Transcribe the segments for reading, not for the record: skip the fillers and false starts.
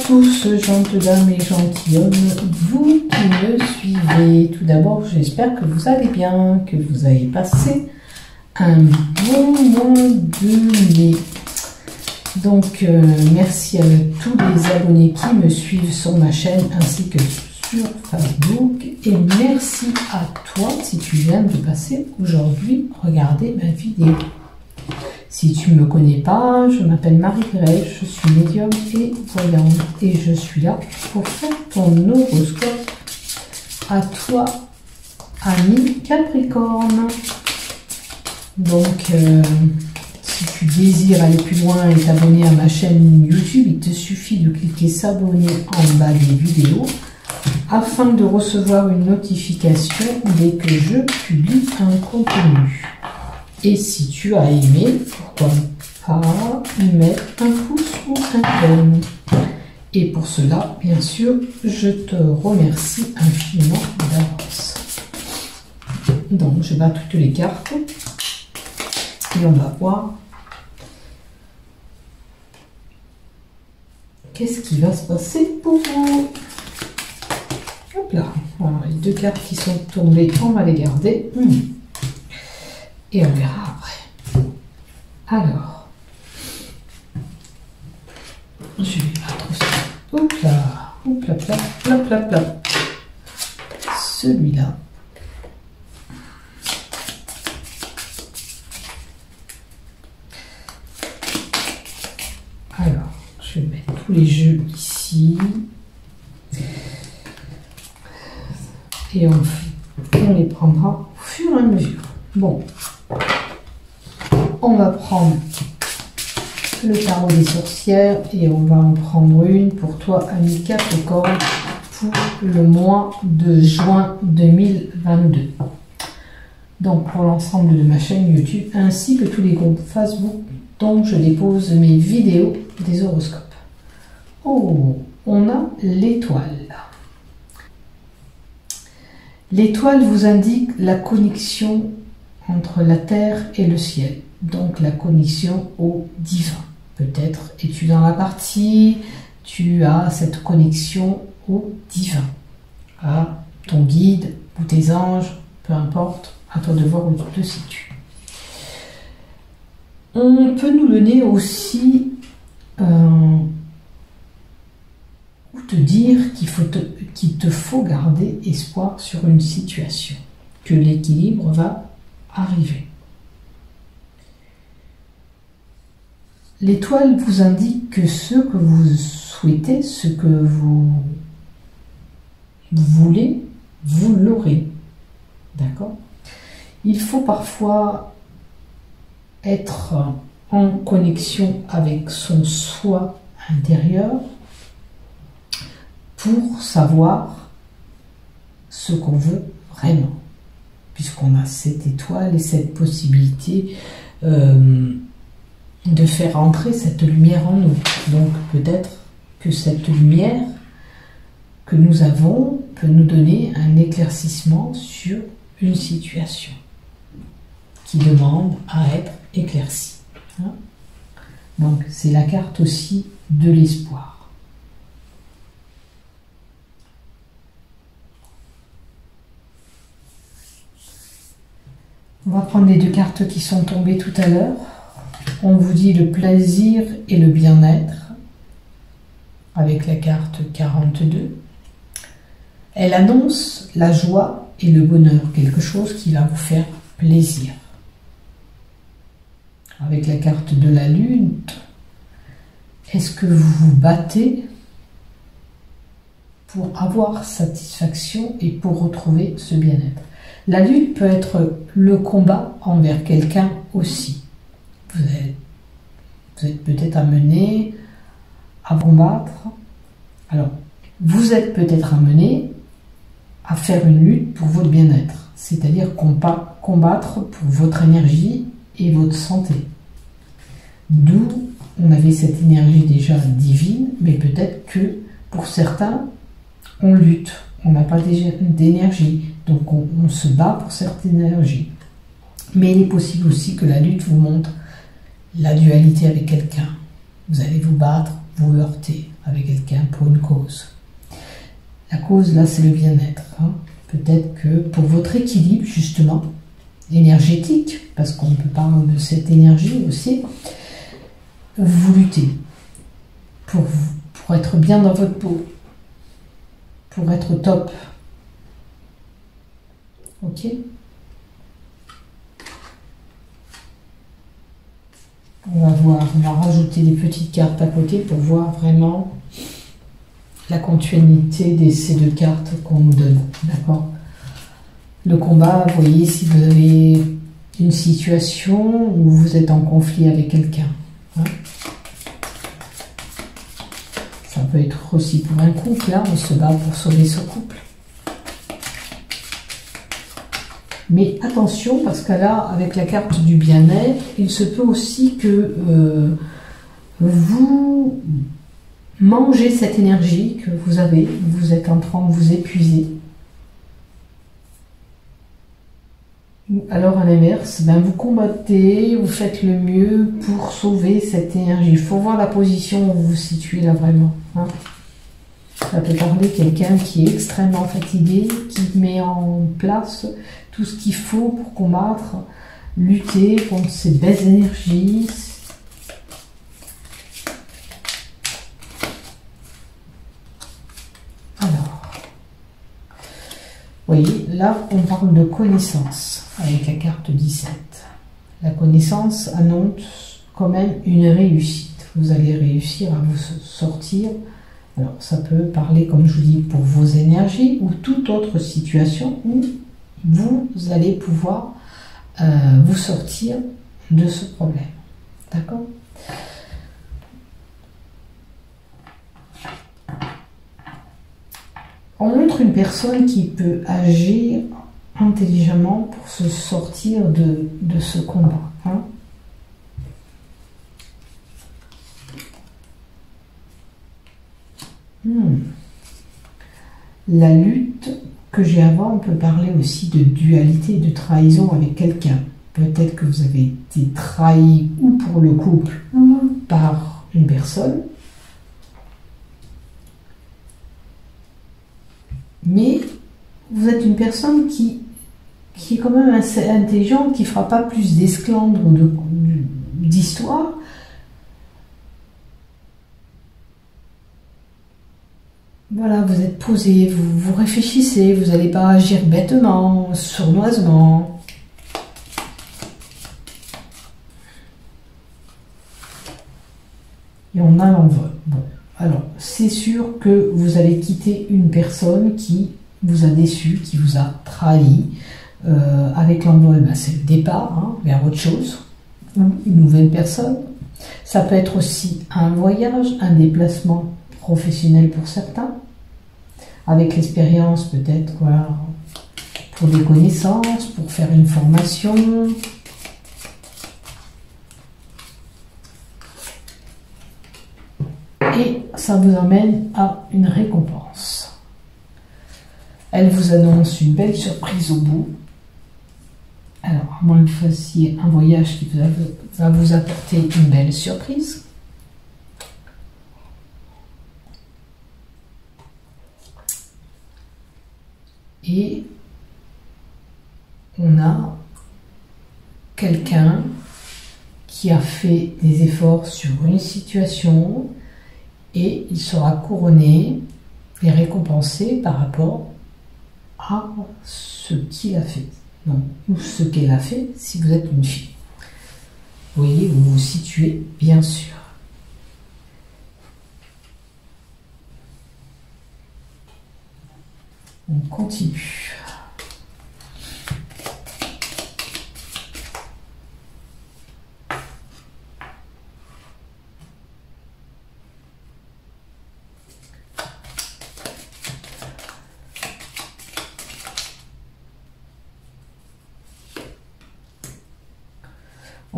tous, gentes dames et gentilshommes, vous qui me suivez. Tout d'abord, j'espère que vous allez bien, que vous avez passé un bon mois de mai. Donc, merci à tous les abonnés qui me suivent sur ma chaîne ainsi que sur Facebook. Et merci à toi si tu viens de passer aujourd'hui regarder ma vidéo. Si tu ne me connais pas, je m'appelle Marie-Grèce, je suis médium et voyante et je suis là pour faire ton horoscope à toi, ami Capricorne. Donc, si tu désires aller plus loin et t'abonner à ma chaîne YouTube, il te suffit de cliquer s'abonner en bas des vidéos afin de recevoir une notification dès que je publie un contenu. Et si tu as aimé, pourquoi pas mettre un pouce ou un j'aime. Et pour cela, bien sûr, je te remercie infiniment d'avance. Donc, je bats toutes les cartes et on va voir qu'est-ce qui va se passer pour vous. Hop là, voilà, les deux cartes qui sont tombées, on va les garder. Et on verra après. Alors, je vais mettre ça. Hop là, hop là, hop là, hop là. Celui-là. Alors, je vais mettre tous les jeux ici. Et on les prendra au fur et à mesure. Bon. On va prendre le tarot des sorcières et on va en prendre une pour toi, ami Capricorne, pour le mois de juin 2022. Donc pour l'ensemble de ma chaîne YouTube ainsi que tous les groupes Facebook dont je dépose mes vidéos des horoscopes. Oh, on a l'étoile. L'étoile vous indique la connexion entre la terre et le ciel. Donc la connexion au divin. Peut-être es-tu dans la partie, tu as cette connexion au divin, à ton guide ou tes anges, peu importe, à toi de voir où tu te situes. On peut nous donner aussi ou te dire qu'il te faut garder espoir sur une situation, que l'équilibre va arriver. L'étoile vous indique que ce que vous souhaitez, ce que vous voulez, vous l'aurez. D'accord? Il faut parfois être en connexion avec son soi intérieur pour savoir ce qu'on veut vraiment. Puisqu'on a cette étoile et cette possibilité de faire entrer cette lumière en nous. Donc peut-être que cette lumière que nous avons peut nous donner un éclaircissement sur une situation qui demande à être éclaircie. Donc c'est la carte aussi de l'espoir. On va prendre les deux cartes qui sont tombées tout à l'heure. On vous dit le plaisir et le bien-être avec la carte 42. Elle annonce la joie et le bonheur, quelque chose qui va vous faire plaisir. Avec la carte de la lune, est-ce que vous vous battez pour avoir satisfaction et pour retrouver ce bien-être? La lune peut être le combat envers quelqu'un aussi. Vous êtes peut-être amené à combattre. Alors, vous êtes peut-être amené à faire une lutte pour votre bien-être, c'est-à-dire combattre pour votre énergie et votre santé. D'où on avait cette énergie déjà divine, mais peut-être que pour certains, on lutte, on n'a pas d'énergie, donc on se bat pour cette énergie. Mais il est possible aussi que la lutte vous montre la dualité avec quelqu'un. Vous allez vous battre, vous heurter avec quelqu'un pour une cause. La cause, là, c'est le bien-être. Hein. Peut-être que pour votre équilibre, justement, énergétique, parce qu'on peut parler de cette énergie aussi, vous luttez pour être bien dans votre peau, pour être au top. Ok? On va voir, on va rajouter des petites cartes à côté pour voir vraiment la continuité ces deux cartes qu'on nous donne. D'accord? Le combat, vous voyez, si vous avez une situation où vous êtes en conflit avec quelqu'un. Hein? Ça peut être aussi pour un couple, là, on se bat pour sauver ce couple. Mais attention, parce que là, avec la carte du bien-être, il se peut aussi que vous mangez cette énergie que vous avez, vous êtes en train de vous épuiser. Alors à l'inverse, ben vous combattez, vous faites le mieux pour sauver cette énergie. Il faut voir la position où vous vous situez là vraiment. Hein. Ça peut parler de quelqu'un qui est extrêmement fatigué, qui met en place tout ce qu'il faut pour combattre, lutter contre ces belles énergies. Alors, vous voyez, là on parle de connaissance avec la carte 17. La connaissance annonce quand même une réussite. Vous allez réussir à vous sortir. Alors ça peut parler, comme je vous dis, pour vos énergies ou toute autre situation où vous allez pouvoir vous sortir de ce problème. D'accord? On montre une personne qui peut agir intelligemment pour se sortir de ce combat. Hein? La lutte que j'ai avant, on peut parler aussi de dualité, de trahison avec quelqu'un. Peut-être que vous avez été trahi ou pour le couple par une personne, mais vous êtes une personne qui est quand même assez intelligente, qui ne fera pas plus d'esclandre d'histoire. Voilà, vous êtes posé, vous réfléchissez, vous n'allez pas agir bêtement, sournoisement. Et on a l'envol. Bon, alors, c'est sûr que vous allez quitter une personne qui vous a déçu, qui vous a trahi. Avec l'envol, ben, c'est le départ hein, vers autre chose, ou une nouvelle personne. Ça peut être aussi un voyage, un déplacement professionnel pour certains, avec l'expérience peut-être voilà, pour des connaissances, pour faire une formation. Et ça vous amène à une récompense. Elle vous annonce une belle surprise au bout. Alors, à moins que vous fassiez un voyage qui va vous apporter une belle surprise. Et on a quelqu'un qui a fait des efforts sur une situation et il sera couronné et récompensé par rapport à ce qu'il a fait. Non, ou ce qu'elle a fait si vous êtes une fille. Vous voyez où vous vous situez, bien sûr. On continue.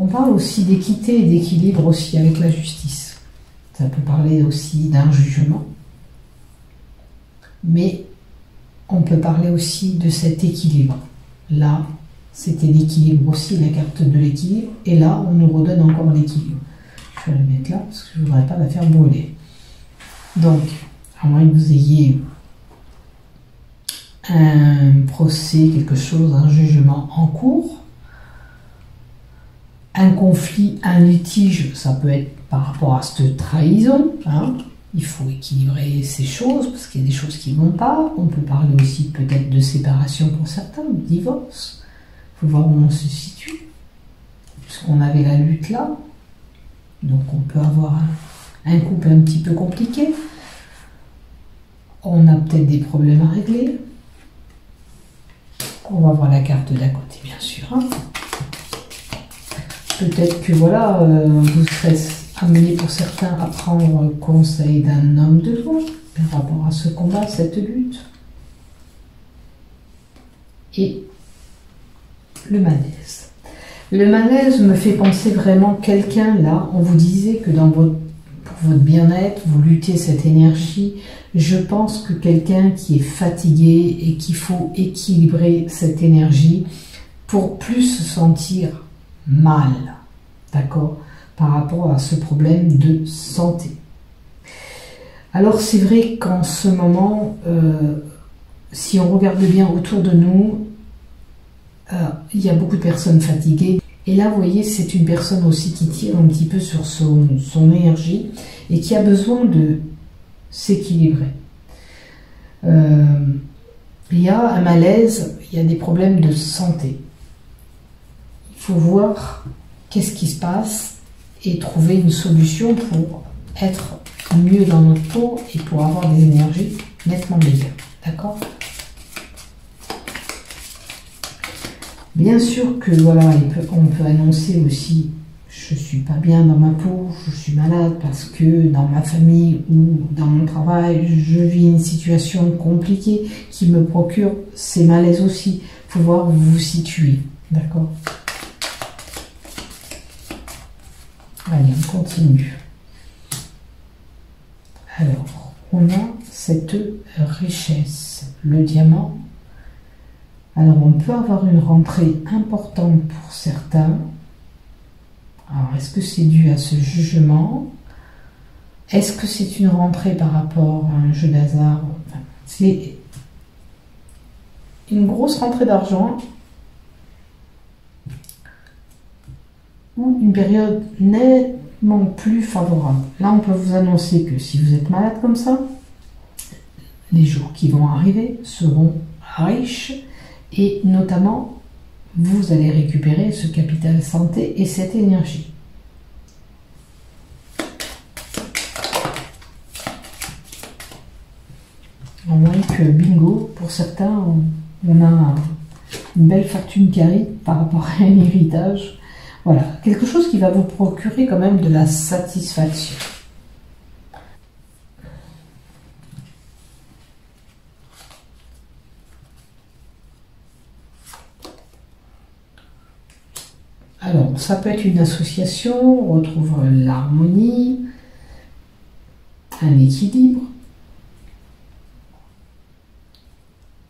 On parle aussi d'équité et d'équilibre aussi avec la justice. Ça peut parler aussi d'un jugement. Mais on peut parler aussi de cet équilibre. Là, c'était l'équilibre aussi, la carte de l'équilibre. Et là, on nous redonne encore l'équilibre. Je vais la mettre là parce que je ne voudrais pas la faire brûler. Donc, à moins que vous ayez un procès, quelque chose, un jugement en cours, un conflit, un litige, ça peut être par rapport à cette trahison, hein. Il faut équilibrer ces choses parce qu'il y a des choses qui ne vont pas. On peut parler aussi peut-être de séparation pour certains, de divorce. Il faut voir où on se situe, puisqu'on avait la lutte là. Donc on peut avoir un couple un petit peu compliqué. On a peut-être des problèmes à régler. On va voir la carte d'à côté, bien sûr, hein. Peut-être que voilà, vous serez amené pour certains à prendre conseil d'un homme de loi par rapport à ce combat, cette lutte. Et le malaise. Le malaise me fait penser vraiment quelqu'un là, on vous disait que pour votre bien-être, vous luttez cette énergie. Je pense que quelqu'un qui est fatigué et qu'il faut équilibrer cette énergie pour plus se sentir mal, d'accord, par rapport à ce problème de santé. Alors c'est vrai qu'en ce moment, si on regarde bien autour de nous, il y a beaucoup de personnes fatiguées. Et là, vous voyez, c'est une personne aussi qui tire un petit peu sur son énergie et qui a besoin de s'équilibrer. Il y a un malaise, il y a des problèmes de santé. Il faut voir qu'est-ce qui se passe et trouver une solution pour être mieux dans notre peau et pour avoir des énergies nettement meilleures. D'accord ? Bien sûr que voilà, on peut annoncer aussi je suis pas bien dans ma peau, je suis malade parce que dans ma famille ou dans mon travail, je vis une situation compliquée qui me procure ces malaises aussi. Il faut voir où vous vous situez. D'accord ? Allez, on continue. Alors, on a cette richesse, le diamant. Alors, on peut avoir une rentrée importante pour certains. Alors, est-ce que c'est dû à ce jugement? Est-ce que c'est une rentrée par rapport à un jeu d'hasard? Enfin, c'est une grosse rentrée d'argent ou une période nettement plus favorable. Là, on peut vous annoncer que si vous êtes malade comme ça, les jours qui vont arriver seront riches et notamment vous allez récupérer ce capital santé et cette énergie. À moins que bingo, pour certains, on a une belle fortune qui arrive par rapport à un héritage. Voilà, quelque chose qui va vous procurer quand même de la satisfaction. Alors, ça peut être une association, on retrouve l'harmonie, un équilibre.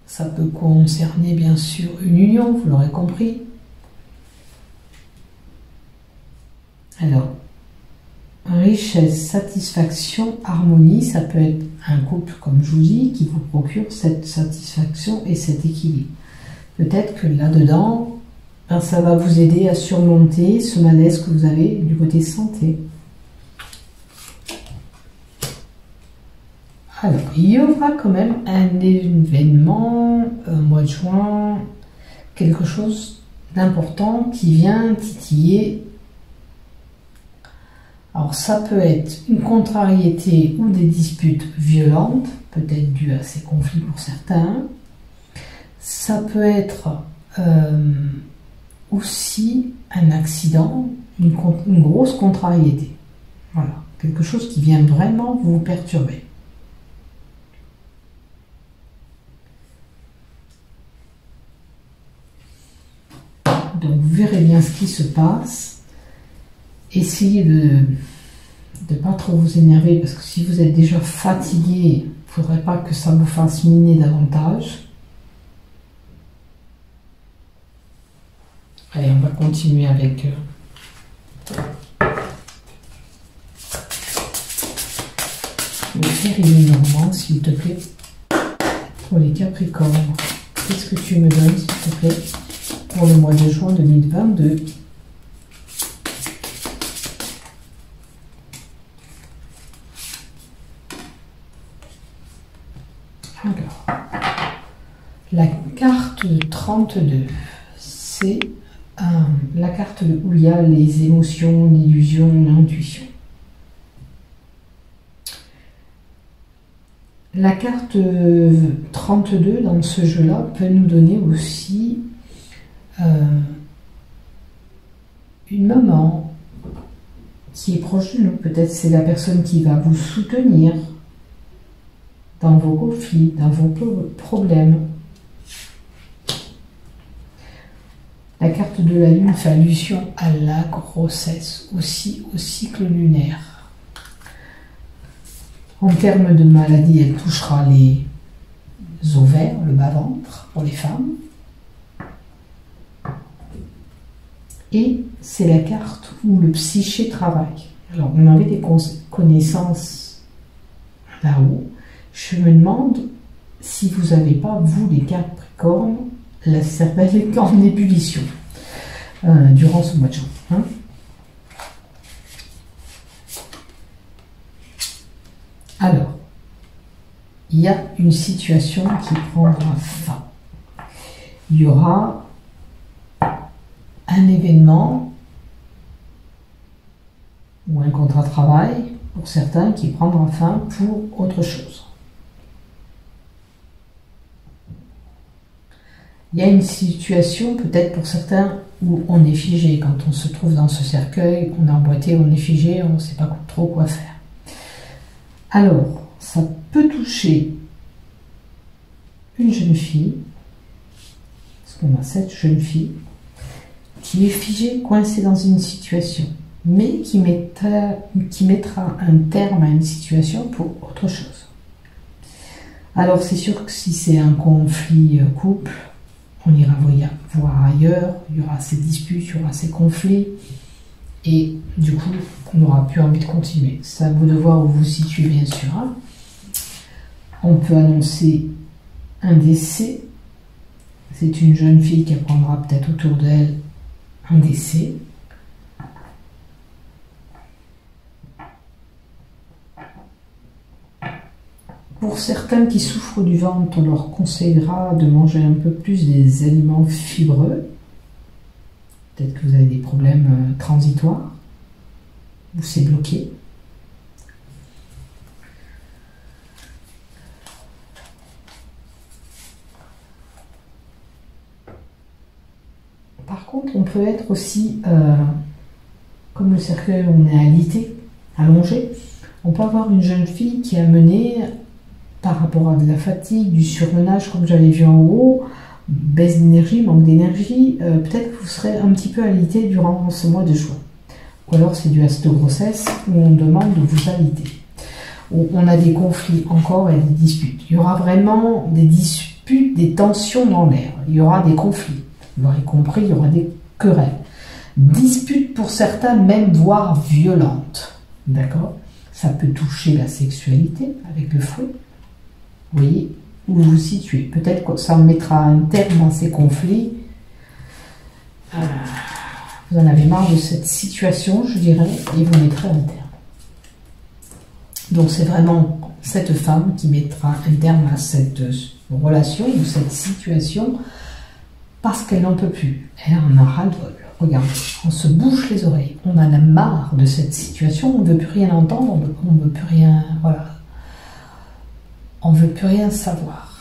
Ça peut concerner bien sûr une union, vous l'aurez compris. Alors, richesse, satisfaction, harmonie, ça peut être un couple, comme je vous dis, qui vous procure cette satisfaction et cet équilibre. Peut-être que là-dedans, ça va vous aider à surmonter ce malaise que vous avez du côté santé. Alors, il y aura quand même un événement au mois de juin, quelque chose d'important qui vient titiller. Alors, ça peut être une contrariété ou des disputes violentes, peut-être dues à ces conflits pour certains. Ça peut être aussi un accident, une grosse contrariété. Voilà, quelque chose qui vient vraiment vous perturber. Donc vous verrez bien ce qui se passe. Essayez de ne pas trop vous énerver parce que si vous êtes déjà fatigué, il ne faudrait pas que ça vous fasse miner davantage. Allez, on va continuer avec le fer féminin, s'il te plaît, pour les Capricornes. Qu'est-ce que tu me donnes, s'il te plaît, pour le mois de juin 2022? Alors, la carte 32, c'est la carte où il y a les émotions, l'illusion, l'intuition. La carte 32 dans ce jeu-là peut nous donner aussi une maman qui est proche de nous. Peut-être c'est la personne qui va vous soutenir dans vos conflits, dans vos problèmes. La carte de la lune fait allusion à la grossesse, aussi au cycle lunaire. En termes de maladie, elle touchera les ovaires, le bas-ventre pour les femmes. Et c'est la carte où le psyché travaille. Alors, on avait des connaissances là-haut. Je me demande si vous n'avez pas, vous les Capricornes, la cervelle est en ébullition durant ce mois de juin. Hein. Alors, il y a une situation qui prendra fin. Il y aura un événement ou un contrat de travail pour certains qui prendra fin pour autre chose. Il y a une situation peut-être pour certains où on est figé. Quand on se trouve dans ce cercueil, on est emboîté, on est figé, on ne sait pas trop quoi faire. Alors, ça peut toucher une jeune fille, parce qu'on a cette jeune fille, qui est figée, coincée dans une situation, mais qui mettra un terme à une situation pour autre chose. Alors, c'est sûr que si c'est un conflit couple, on ira voir ailleurs, il y aura ces disputes, il y aura ces conflits, et du coup, on n'aura plus envie de continuer. C'est à vous de voir où vous vous situez, bien sûr. Hein. On peut annoncer un décès. C'est une jeune fille qui apprendra peut-être autour d'elle un décès. Pour certains qui souffrent du ventre, on leur conseillera de manger un peu plus des aliments fibreux. Peut-être que vous avez des problèmes transitoires, ou c'est bloqué. Par contre, on peut être aussi, comme le cercueil, on est alité, allongé, on peut avoir une jeune fille qui est amenée par rapport à de la fatigue, du surmenage, comme j'avais vu en haut, baisse d'énergie, manque d'énergie, peut-être que vous serez un petit peu alité durant ce mois de juin. Ou alors c'est dû à cette grossesse où on demande de vous aliter. Où on a des conflits encore et des disputes. Il y aura vraiment des disputes, des tensions dans l'air. Il y aura des conflits. Vous l'aurez compris, il y aura des querelles. Disputes pour certains, même voire violentes. D'accord? Ça peut toucher la sexualité avec le fouet. Vous voyez où vous vous situez. Peut-être que ça mettra un terme à ces conflits. Vous en avez marre de cette situation, je dirais, et vous mettrez un terme. Donc c'est vraiment cette femme qui mettra un terme à cette relation ou cette situation parce qu'elle n'en peut plus. Elle en a ras-le-bol. Regardez, on se bouche les oreilles. On en a marre de cette situation. On ne veut plus rien entendre. On ne veut plus rien... Voilà. On ne veut plus rien savoir.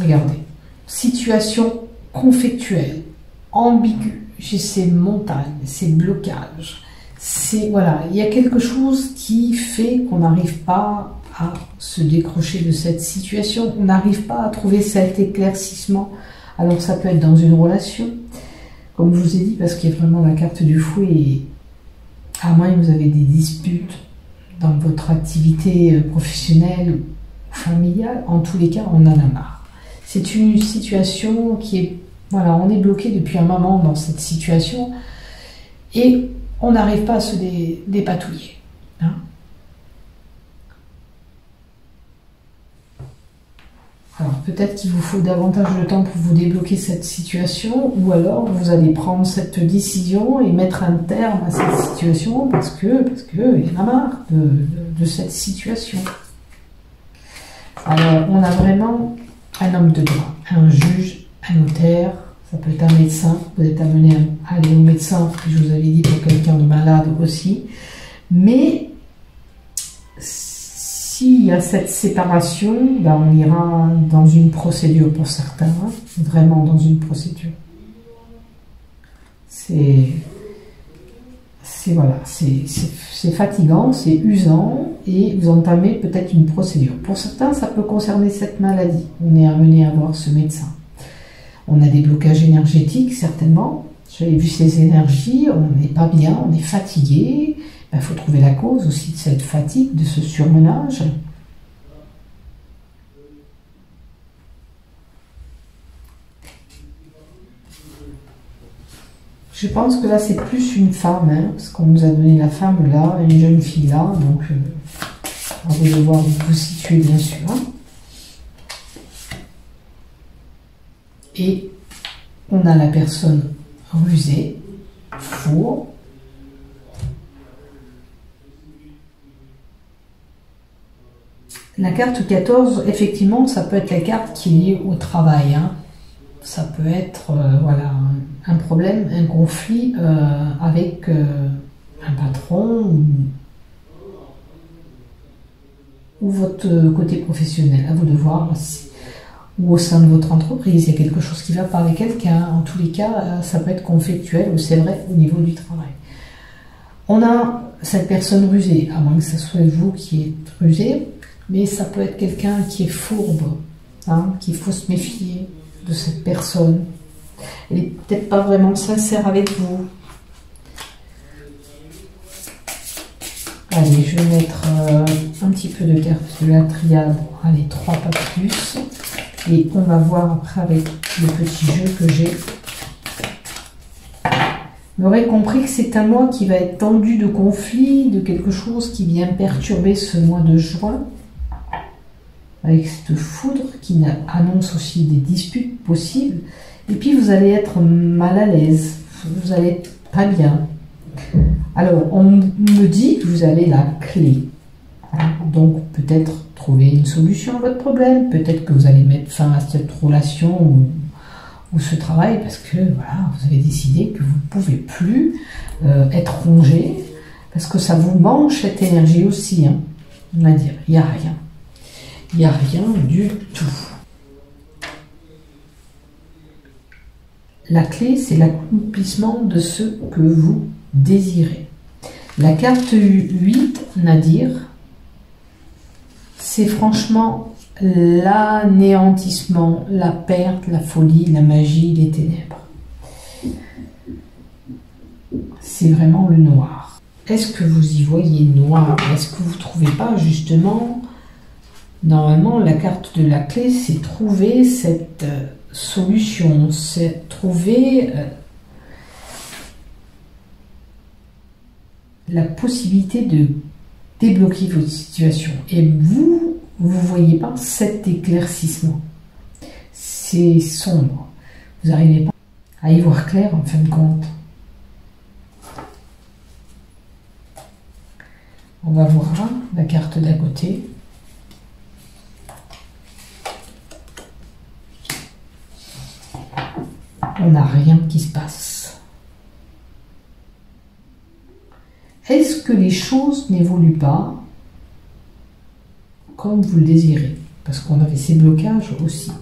Regardez. Situation conflictuelle, ambiguë. J'ai ces montagnes, ces blocages. Voilà, il y a quelque chose qui fait qu'on n'arrive pas à se décrocher de cette situation. On n'arrive pas à trouver cet éclaircissement. Alors ça peut être dans une relation. Comme je vous ai dit, parce qu'il y a vraiment la carte du fouet, et à moins que vous avez des disputes dans votre activité professionnelle ou familiale, en tous les cas, on en a marre. C'est une situation qui est Voilà, on est bloqué depuis un moment dans cette situation et on n'arrive pas à se dépatouiller. Hein. Alors peut-être qu'il vous faut davantage de temps pour vous débloquer cette situation, ou alors vous allez prendre cette décision et mettre un terme à cette situation parce que il y en a marre de cette situation. Alors on a vraiment un homme de droit, un juge, un notaire, ça peut être un médecin, vous êtes amené à aller au médecin, je vous avais dit pour quelqu'un de malade aussi, mais s'il y a cette séparation, ben on ira dans une procédure pour certains, hein, vraiment dans une procédure. C'est fatigant, c'est usant et vous entamez peut-être une procédure. Pour certains, ça peut concerner cette maladie. On est amené à voir ce médecin. On a des blocages énergétiques, certainement. J'avais vu ces énergies, on n'est pas bien, on est fatigué. Il faut trouver la cause aussi de cette fatigue, de ce surmenage. Je pense que là, c'est plus une femme, hein, parce qu'on nous a donné la femme là, une jeune fille là, donc on va devoir vous situer bien sûr. Et on a la personne rusée, fourbe. La carte 14, effectivement, ça peut être la carte qui est liée au travail. Hein. Ça peut être voilà, un problème, un conflit avec un patron ou votre côté professionnel. À vous de voir si, ou au sein de votre entreprise, il y a quelque chose qui ne va pas avec quelqu'un. En tous les cas, ça peut être conflictuel ou c'est vrai au niveau du travail. On a cette personne rusée, à moins que ce soit vous qui êtes rusé, mais ça peut être quelqu'un qui est fourbe, hein, qu'il faut se méfier de cette personne. Elle n'est peut-être pas vraiment sincère avec vous. Allez, je vais mettre un petit peu de cartes de la triade. Allez, 3 pas plus. Et on va voir après avec le petit jeu que j'ai. Vous aurez compris que c'est un mois qui va être tendu de conflit, de quelque chose qui vient perturber ce mois de juin. Avec cette foudre qui annonce aussi des disputes possibles. Et puis vous allez être mal à l'aise, vous allez être pas bien. Alors on me dit que vous avez la clé. Donc peut-être trouver une solution à votre problème, peut-être que vous allez mettre fin à cette relation ou ce travail parce que voilà, vous avez décidé que vous ne pouvez plus être rongé parce que ça vous mange cette énergie aussi. Hein. On va dire, il n'y a rien. Il n'y a rien du tout. La clé, c'est l'accomplissement de ce que vous désirez. La carte 8, Nadir, c'est franchement l'anéantissement, la perte, la folie, la magie, les ténèbres. C'est vraiment le noir. Est-ce que vous y voyez noir? Est-ce que vous ne trouvez pas justement... Normalement, la carte de la clé, c'est trouver cette solution, c'est trouver la possibilité de débloquer votre situation. Et vous ne voyez pas cet éclaircissement. C'est sombre. Vous n'arrivez pas à y voir clair en fin de compte. On va voir la carte d'à côté. On n'a rien qui se passe. Est-ce que les choses n'évoluent pas comme vous le désirez? Parce qu'on avait ces blocages aussi.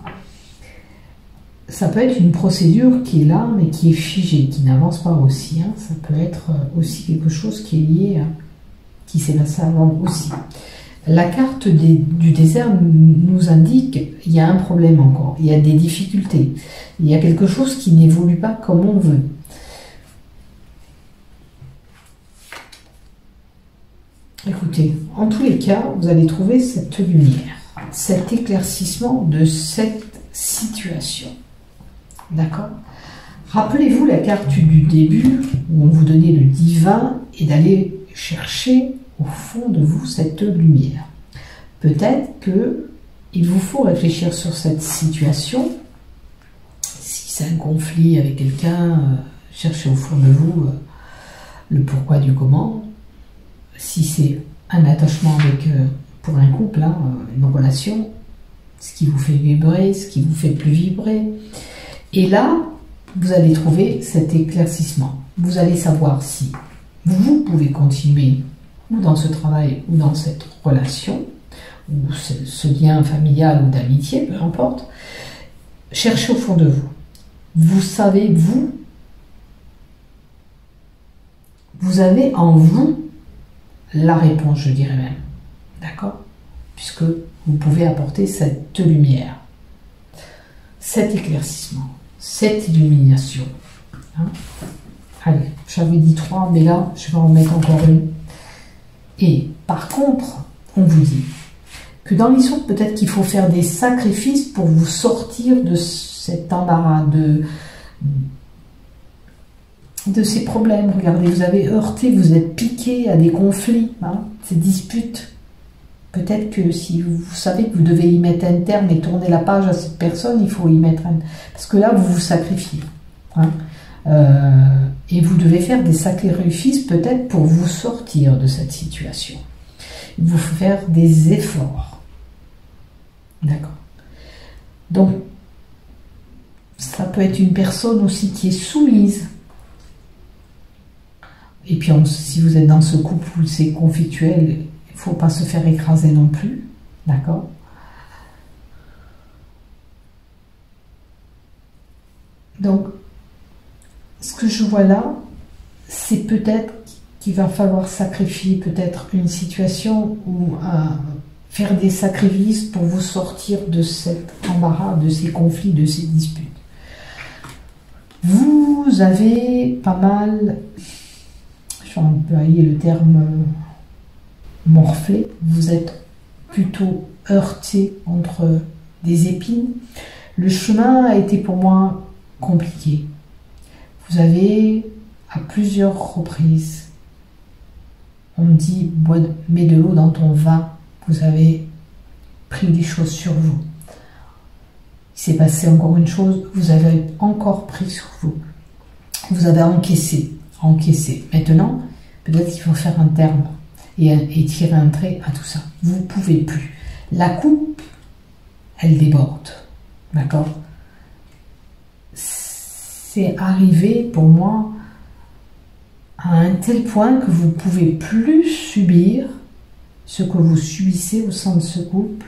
Ça peut être une procédure qui est là, mais qui est figée, qui n'avance pas aussi. Hein. Ça peut être aussi quelque chose qui est lié à... qui s'est passé avant aussi. La carte du désert nous indique qu'il y a un problème encore, il y a des difficultés, il y a quelque chose qui n'évolue pas comme on veut. Écoutez, en tous les cas, vous allez trouver cette lumière, cet éclaircissement de cette situation. D'accord? Rappelez-vous la carte du début où on vous donnait le divin et d'aller chercher au fond de vous cette lumière. Peut-être qu'il vous faut réfléchir sur cette situation. Si c'est un conflit avec quelqu'un, cherchez au fond de vous le pourquoi du comment. Si c'est un attachement pour un couple, une relation, ce qui vous fait vibrer, ce qui vous fait plus vibrer. Et là, vous allez trouver cet éclaircissement. Vous allez savoir si vous pouvez continuer ou dans ce travail ou dans cette relation, ou ce lien familial ou d'amitié, peu importe. Cherchez au fond de vous. Vous savez, vous avez en vous la réponse, je dirais même. D'accord? Puisque vous pouvez apporter cette lumière, cet éclaircissement, cette illumination. Allez, j'avais dit 3, mais là, je vais en mettre encore une. Et par contre, on vous dit que dans l'histoire, peut-être qu'il faut faire des sacrifices pour vous sortir de cet embarras, de ces problèmes. Regardez, vous avez heurté, vous êtes piqué à des conflits, ces disputes. Peut-être que si vous savez que vous devez y mettre un terme et tourner la page à cette personne, il faut y mettre un... Parce que là, vous vous sacrifiez. Et vous devez faire des sacrifices peut-être pour vous sortir de cette situation. Vous faire des efforts. D'accord. Donc, ça peut être une personne aussi qui est soumise. Et puis, si vous êtes dans ce couple où c'est conflictuel, il ne faut pas se faire écraser non plus. D'accord. Donc, ce que je vois là, c'est peut-être qu'il va falloir sacrifier peut-être une situation ou faire des sacrifices pour vous sortir de cet embarras, de ces conflits, de ces disputes. Vous avez pas mal, je vais employer le terme morflé, vous êtes plutôt heurté entre des épines. Le chemin a été pour moi compliqué. Vous avez, à plusieurs reprises, on me dit, mets de l'eau dans ton vin. Vous avez pris les choses sur vous. Il s'est passé encore une chose, vous avez encore pris sur vous. Vous avez encaissé. Maintenant, peut-être qu'il faut faire un terme et tirer un trait à tout ça. Vous ne pouvez plus. La coupe, elle déborde. D'accord? C'est arrivé pour moi à un tel point que vous ne pouvez plus subir ce que vous subissez au sein de ce couple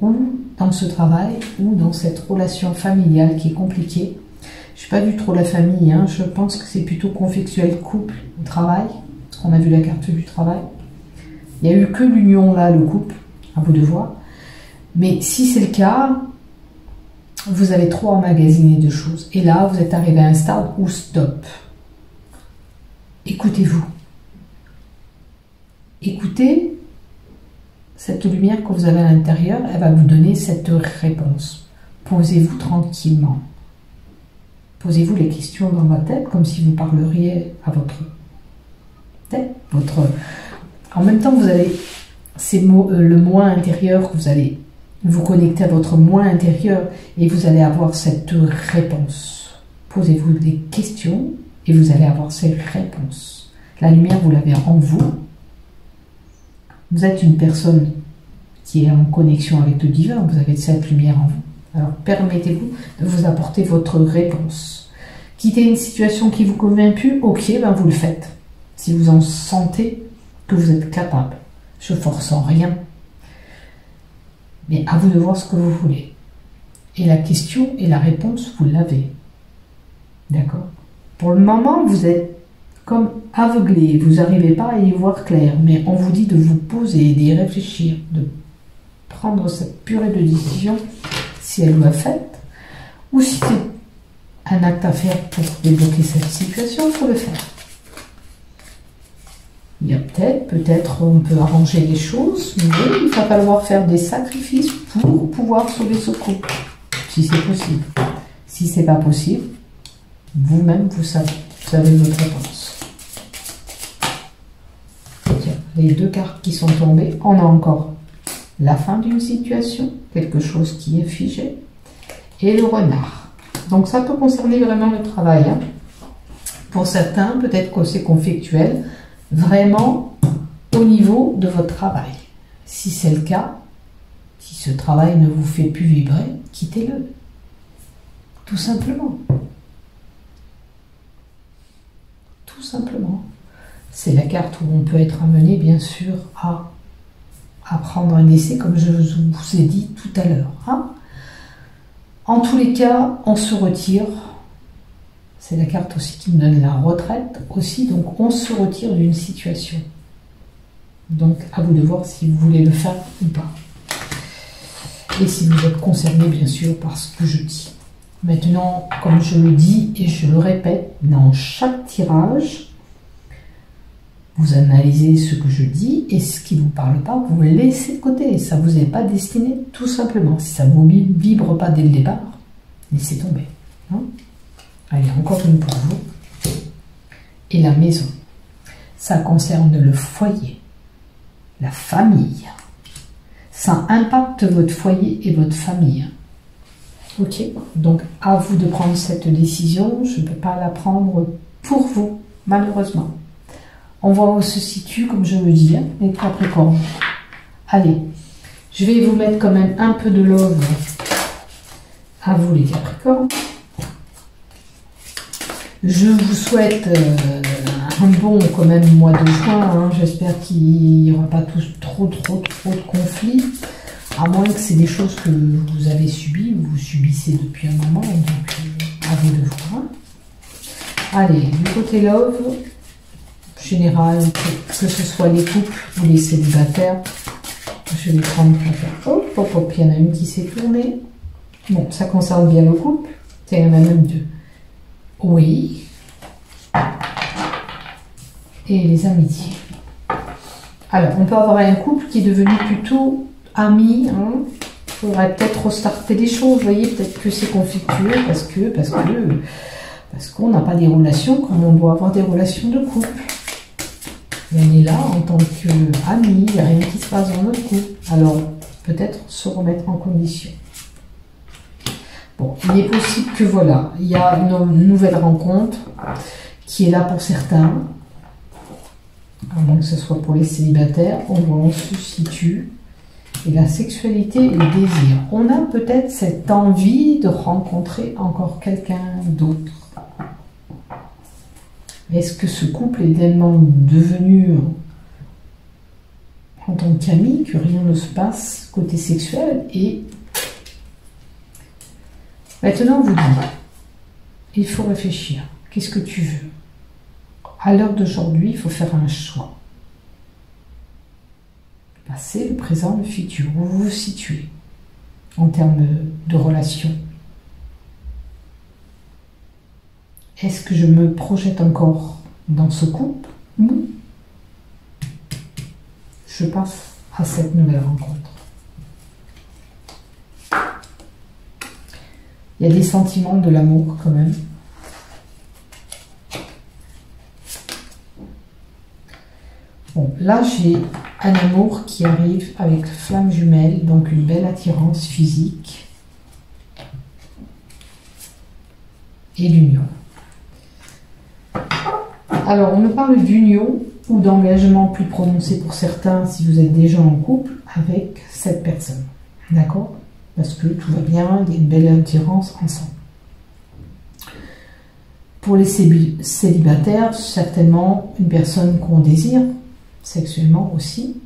ou dans ce travail ou dans cette relation familiale qui est compliquée. Je ne suis pas du tout la famille, je pense que c'est plutôt conflictuel couple, travail, parce qu'on a vu la carte du travail. Il n'y a eu que l'union là, le couple, à vous de voir. Mais si c'est le cas, vous avez trop emmagasiné de choses. Et là, vous êtes arrivé à un stade où stop. Écoutez-vous. Écoutez cette lumière que vous avez à l'intérieur, elle va vous donner cette réponse. Posez-vous tranquillement. Posez-vous les questions dans votre tête, comme si vous parleriez à votre tête. En même temps, vous avez le moi intérieur, vous allez vous connecter à votre moi intérieur et vous allez avoir cette réponse. Posez-vous des questions et vous allez avoir ces réponses. La lumière, vous l'avez en vous. Vous êtes une personne qui est en connexion avec le divin, vous avez cette lumière en vous. Alors permettez-vous de vous apporter votre réponse. Quittez une situation qui ne vous convient plus, ok, vous le faites. Si vous en sentez que vous êtes capable. Je force en rien. Mais à vous de voir ce que vous voulez. Et la question et la réponse, vous l'avez. D'accord? Pour le moment, vous êtes comme aveuglé, vous n'arrivez pas à y voir clair, mais on vous dit de vous poser, d'y réfléchir, de prendre cette purée de décision, si elle doit faite, ou si c'est un acte à faire pour débloquer cette situation, il faut le faire. Il y a peut-être on peut arranger les choses, mais il va falloir faire des sacrifices pour pouvoir sauver ce couple, si c'est possible. Si c'est pas possible, vous-même, vous savez votre réponse. Tiens, les deux cartes qui sont tombées, on a encore la fin d'une situation, quelque chose qui est figé, et le renard. Donc ça peut concerner vraiment le travail. Hein. Pour certains, peut-être que c'est conflictuel, vraiment au niveau de votre travail. Si c'est le cas, si ce travail ne vous fait plus vibrer, quittez-le. Tout simplement. Tout simplement. C'est la carte où on peut être amené, bien sûr, à prendre un essai, comme je vous ai dit tout à l'heure. Hein. En tous les cas, on se retire. C'est la carte aussi qui me donne la retraite aussi. Donc, on se retire d'une situation. Donc, à vous de voir si vous voulez le faire ou pas. Et si vous êtes concerné, bien sûr, par ce que je dis. Maintenant, comme je le dis et je le répète, dans chaque tirage, vous analysez ce que je dis et ce qui ne vous parle pas, vous le laissez de côté. Ça ne vous est pas destiné, tout simplement. Si ça ne vous vibre pas dès le départ, laissez tomber. Hein? Allez, encore une pour vous. Et la maison. Ça concerne le foyer, la famille. Ça impacte votre foyer et votre famille. Ok, donc à vous de prendre cette décision. Je ne peux pas la prendre pour vous, malheureusement. On voit où se situe, comme je le dis, hein, les Capricornes. Allez, je vais vous mettre quand même un peu de love à vous, les Capricornes. Je vous souhaite un bon quand même mois de juin. Hein. J'espère qu'il n'y aura pas trop de conflits. À moins que c'est des choses que vous avez subies, ou vous subissez depuis un moment. Donc, à vous de voir. Allez, du côté love, général, que ce soit les couples ou les célibataires, je vais prendre la carte. Hop, hop, hop, il y en a une qui s'est tournée. Bon, ça concerne bien le couple. Il y en a même deux. Oui. Et les amitiés. Alors, on peut avoir un couple qui est devenu plutôt ami. Hein. Il faudrait peut-être restarter les choses. Vous voyez, peut-être que c'est conflictueux parce qu'on n'a pas des relations comme on doit avoir des relations de couple. Et on est là en tant qu'amis, il n'y a rien qui se passe dans notre couple. Alors, peut-être se remettre en condition. Bon, il est possible que voilà, il y a une nouvelle rencontre qui est là pour certains, à moins que ce soit pour les célibataires, on voit où on se situe. Et la sexualité et le désir. On a peut-être cette envie de rencontrer encore quelqu'un d'autre. Est-ce que ce couple est tellement devenu en tant qu'ami que rien ne se passe côté sexuel? Et maintenant, on vous dit, il faut réfléchir. Qu'est-ce que tu veux? À l'heure d'aujourd'hui, il faut faire un choix. Le passé, le présent, le futur. Où vous vous situez en termes de relation? Est-ce que je me projette encore dans ce couple ou je passe à cette nouvelle rencontre? Il y a des sentiments de l'amour quand même. Bon, là j'ai un amour qui arrive avec flamme jumelle, donc une belle attirance physique et l'union. Alors, on me parle d'union ou d'engagement plus prononcé pour certains si vous êtes déjà en couple avec cette personne. D'accord? Parce que tout va bien, il y a une belle attirance ensemble. Pour les célibataires, certainement une personne qu'on désire sexuellement aussi.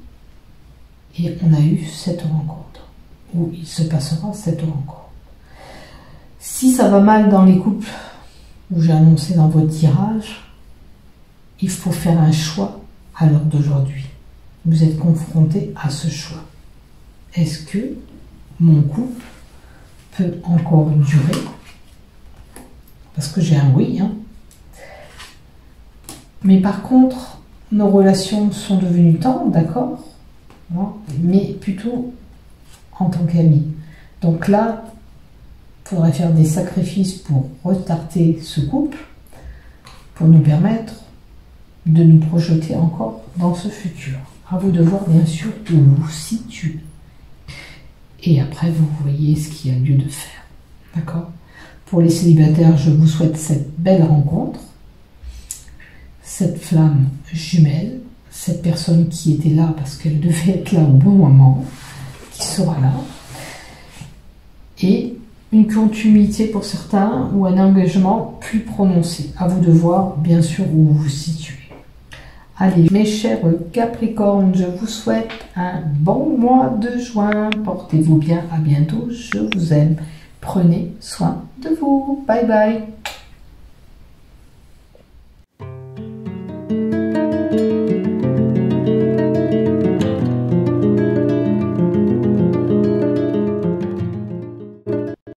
Et on a eu cette rencontre, où il se passera cette rencontre. Si ça va mal dans les couples, où j'ai annoncé dans votre tirage, il faut faire un choix à l'heure d'aujourd'hui. Vous êtes confronté à ce choix. Est-ce que mon couple peut encore durer? Parce que j'ai un oui. Hein. Mais par contre, nos relations sont devenues tendres, d'accord? Mais plutôt en tant qu'amis. Donc là, faudrait faire des sacrifices pour retarder ce couple, pour nous permettre de nous projeter encore dans ce futur. À vous de voir bien sûr où vous situez. Et après, vous voyez ce qu'il y a lieu de faire. D'accord? Pour les célibataires, je vous souhaite cette belle rencontre, cette flamme jumelle, cette personne qui était là parce qu'elle devait être là au bon moment, qui sera là, et une continuité pour certains ou un engagement plus prononcé. À vous de voir bien sûr où vous vous situez. Allez, mes chers Capricornes, je vous souhaite un bon mois de juin. Portez-vous bien, à bientôt, je vous aime. Prenez soin de vous. Bye bye.